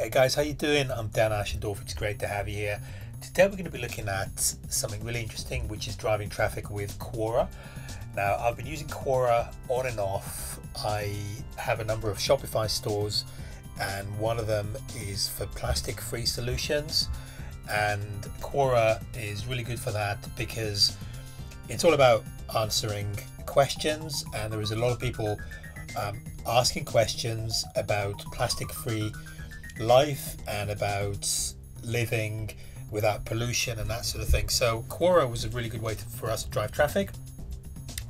Hey guys, how you doing? I'm Dan Ashendorf. It's great to have you here. Today we're going to be looking at something really interesting, which is driving traffic with Quora. Now, I've been using Quora on and off. I have a number of Shopify stores, and one of them is for plastic-free solutions. And Quora is really good for that because it's all about answering questions, and there is a lot of people asking questions about plastic-free life and about living without pollution and that sort of thing. So Quora was a really good way for us to drive traffic,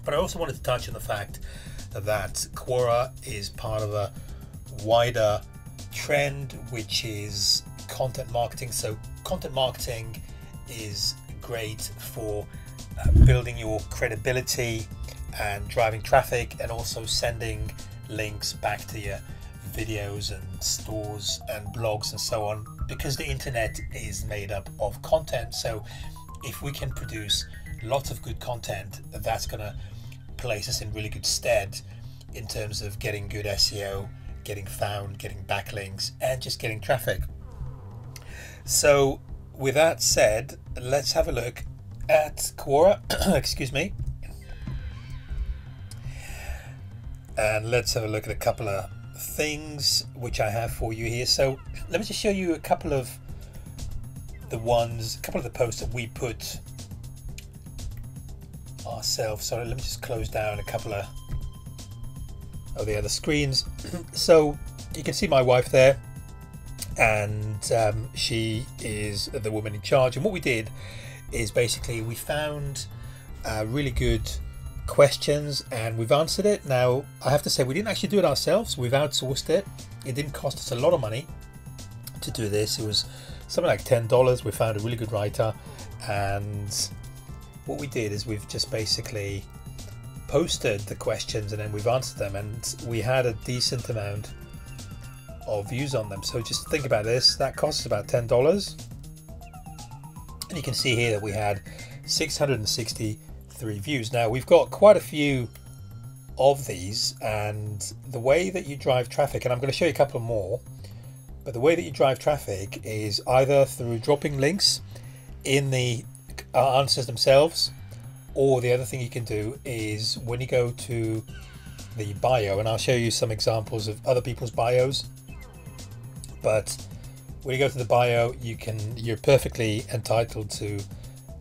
but I also wanted to touch on the fact that Quora is part of a wider trend, which is content marketing. So content marketing is great for building your credibility and driving traffic, and also sending links back to your videos and stores and blogs and so on, because the internet is made up of content. So if we can produce lots of good content, that's going to place us in really good stead in terms of getting good SEO, getting found, getting backlinks, and just getting traffic. So with that said, let's have a look at Quora. Excuse me. And let's have a look at a couple of things which I have for you here. So let me just show you a couple of the posts that we put ourselves. Sorry, let me just close down a couple of the other screens. So you can see my wife there, and she is the woman in charge. And what we did is basically we found really good questions and we've answered it. Now I have to say, we didn't actually do it ourselves. We've outsourced it. It didn't cost us a lot of money to do this. It was something like $10. We found a really good writer, and what we did is we've just basically posted the questions and then we've answered them, and we had a decent amount of views on them. So just think about this, that costs about $10, and you can see here that we had 663 views. Now we've got quite a few of these, and the way that you drive traffic, and I'm going to show you a couple more, but the way that you drive traffic is either through dropping links in the answers themselves, or the other thing you can do is when you go to the bio, and I'll show you some examples of other people's bios, but when you go to the bio, you're perfectly entitled to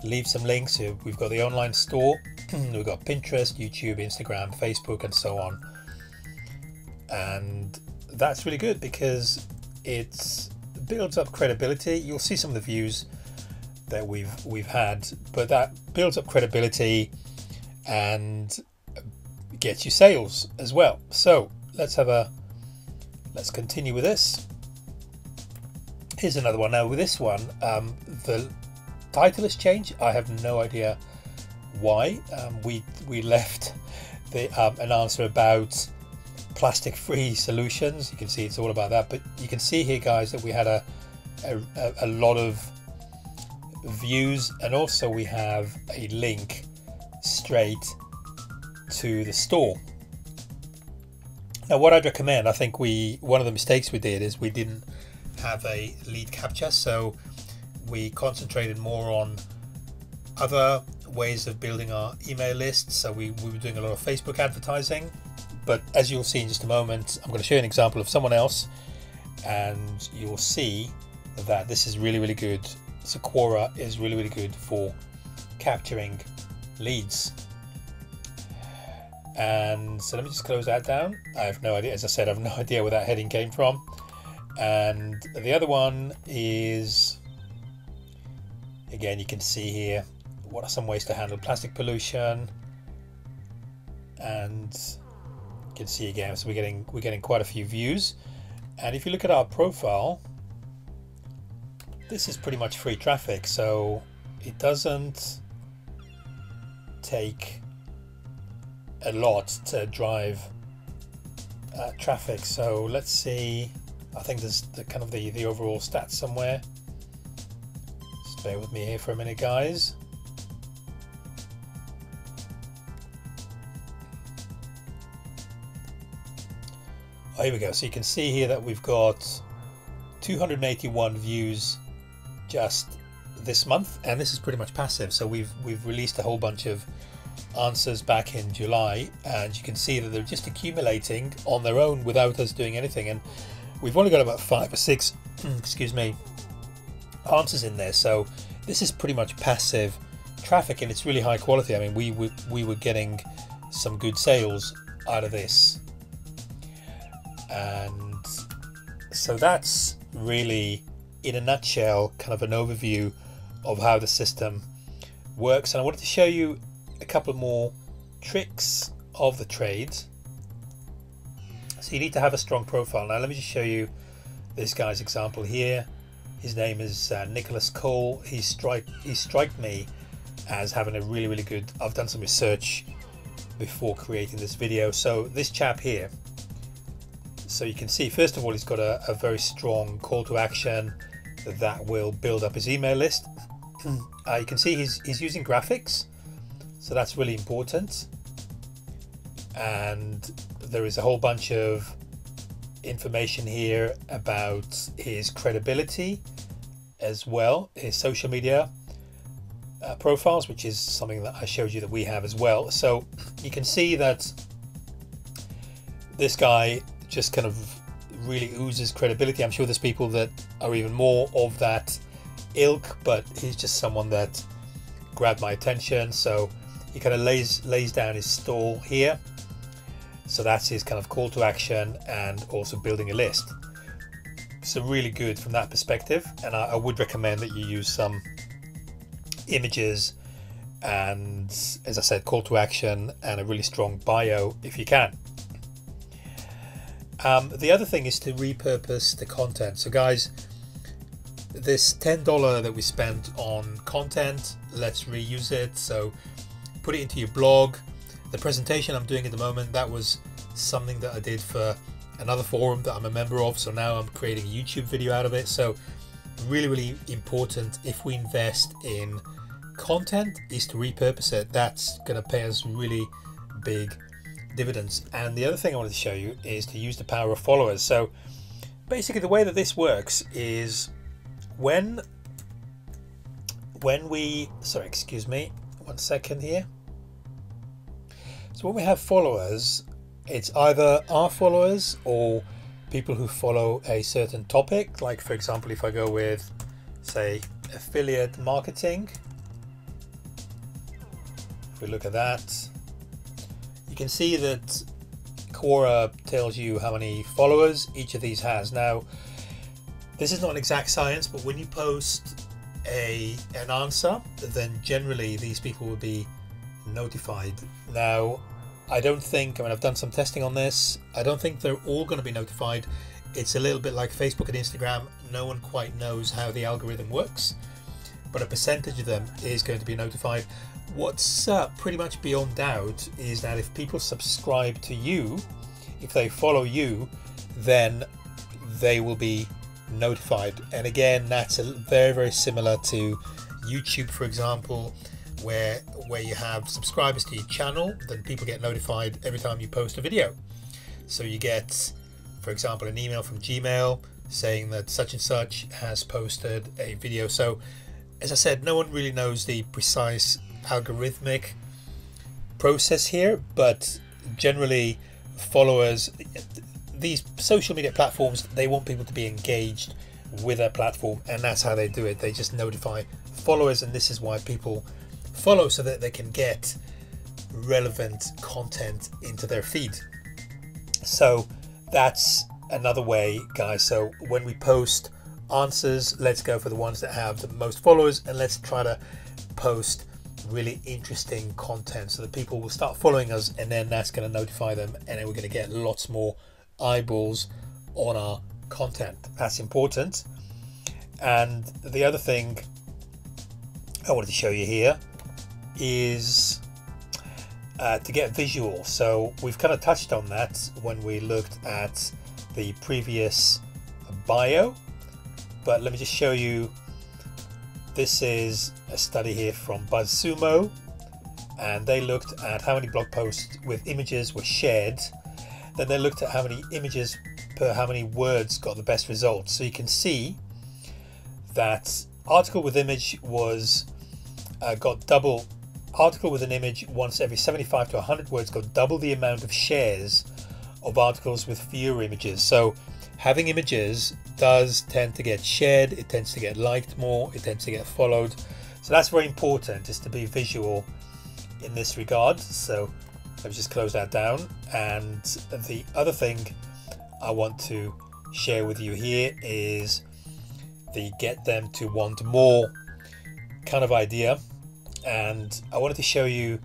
leave some links. We've got the online store, we've got Pinterest, YouTube, Instagram, Facebook, and so on, and that's really good because it builds up credibility. You'll see some of the views that we've had, but that builds up credibility and gets you sales as well. So let's continue with this. Here's another one. Now with this one, the title has changed. I have no idea why. We left an answer about plastic-free solutions. You can see it's all about that, but you can see here, guys, that we had a lot of views, and also we have a link straight to the store. Now what I'd recommend, I think one of the mistakes we did is we didn't have a lead capture, so we concentrated more on other ways of building our email list. So we were doing a lot of Facebook advertising, but as you'll see in just a moment, I'm going to show you an example of someone else, and you'll see that this is really, really good. So Quora is really, really good for capturing leads. And so let me just close that down. I have no idea, as I said, I have no idea where that heading came from. And the other one is, again, you can see here, what are some ways to handle plastic pollution? And you can see again, so we're getting quite a few views. And if you look at our profile, this is pretty much free traffic, so it doesn't take a lot to drive traffic. So let's see, I think there's the overall stats somewhere. Just bear with me here for a minute, guys. Oh, here we go. So you can see here that we've got 281 views just this month, and this is pretty much passive. So we've released a whole bunch of answers back in July, and you can see that they're just accumulating on their own without us doing anything, and we've only got about 5 or 6 excuse me, answers in there. So this is pretty much passive traffic, and it's really high quality. I mean, we were getting some good sales out of this, and so that's really, in a nutshell, kind of an overview of how the system works. And I wanted to show you a couple more tricks of the trades. So you need to have a strong profile. Now let me just show you this guy's example here. His name is Nicholas Cole. He struck me as having a really good, I've done some research before creating this video. So this chap here, so you can see, first of all, he's got a very strong call to action that will build up his email list. You can see he's using graphics, so that's really important. And there is a whole bunch of information here about his credibility as well, his social media profiles, which is something that I showed you that we have as well. So you can see that this guy just kind of really oozes credibility. I'm sure there's people that are even more of that ilk, but he's just someone that grabbed my attention. So he kind of lays down his stall here. So that's his kind of call to action, and also building a list. So really good from that perspective, and I would recommend that you use some images and, as I said, call to action and a really strong bio if you can. The other thing is to repurpose the content. So guys, this $10 that we spent on content, let's reuse it. So put it into your blog. The presentation I'm doing at the moment, that was something that I did for another forum that I'm a member of. So now I'm creating a YouTube video out of it. So really important, if we invest in content, is to repurpose it. That's going to pay us really big dividends. And the other thing I wanted to show you is to use the power of followers. So basically the way that this works is when we, sorry, excuse me, 1 second here. So when we have followers, it's either our followers or people who follow a certain topic. Like, for example, if I go with, say, affiliate marketing, if we look at that, you can see that Quora tells you how many followers each of these has. Now, this is not an exact science, but when you post an answer, then generally these people will be notified. Now, I don't think, I mean, I've done some testing on this, I don't think they're all going to be notified. It's a little bit like Facebook and Instagram. No one quite knows how the algorithm works, but a percentage of them is going to be notified. What's pretty much beyond doubt is that if people subscribe to you, if they follow you, then they will be notified. And again, that's very similar to YouTube, for example, where you have subscribers to your channel, then people get notified every time you post a video. So you get, for example, an email from Gmail saying that such and such has posted a video. So as I said, no one really knows the precise algorithmic process here, but generally followers, these social media platforms, they want people to be engaged with their platform, and that's how they do it. They just notify followers, and this is why people follow, so that they can get relevant content into their feed. So that's another way, guys. So when we post answers, let's go for the ones that have the most followers, and let's try to post really interesting content so that people will start following us, and then that's going to notify them, and then we're going to get lots more eyeballs on our content. That's important. And the other thing I wanted to show you here is to get visual. So we've kind of touched on that when we looked at the previous bio, but let me just show you. This is a study here from BuzzSumo, and they looked at how many blog posts with images were shared. Then they looked at how many images per how many words got the best results. So you can see that article with image was got double. Article with an image once every 75 to 100 words got double the amount of shares of articles with fewer images. So having images does tend to get shared, it tends to get liked more, it tends to get followed. So that's very important, is to be visual in this regard. So let me just close that down. And the other thing I want to share with you here is the get them to want more kind of idea. And I wanted to show you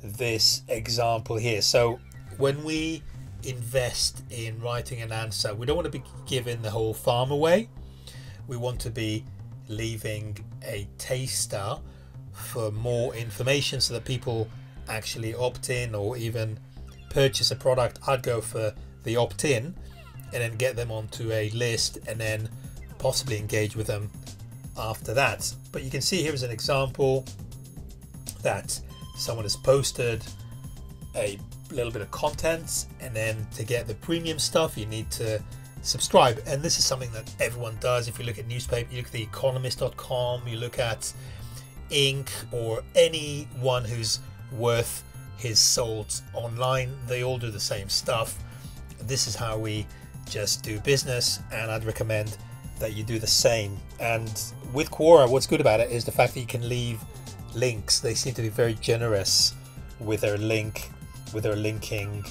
this example here. So when we invest in writing an answer, we don't want to be giving the whole farm away. We want to be leaving a taster for more information so that people actually opt in or even purchase a product. I'd go for the opt-in and then get them onto a list and then possibly engage with them after that. But you can see here is an example that someone has posted a little bit of content, and then to get the premium stuff you need to subscribe. And this is something that everyone does. If you look at newspaper, you look at the economist.com, you look at Inc, or anyone who's worth his salt online, they all do the same stuff. This is how we just do business, and I'd recommend that you do the same. And with Quora, what's good about it is the fact that you can leave links. They seem to be very generous with their linking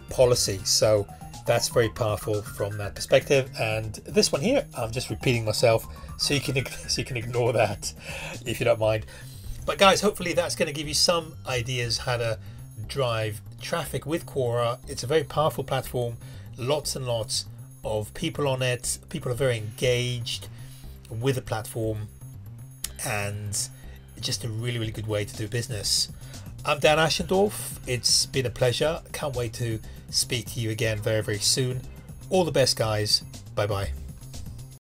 policy, so that's very powerful from that perspective. And this one here, I'm just repeating myself, so you can ignore that if you don't mind. But guys, hopefully that's going to give you some ideas how to drive traffic with Quora. It's a very powerful platform, lots and lots of people on it. People are very engaged with the platform, and just a really good way to do business. I'm Dan Ashendorf. It's been a pleasure. Can't wait to speak to you again very soon. All the best, guys. Bye bye.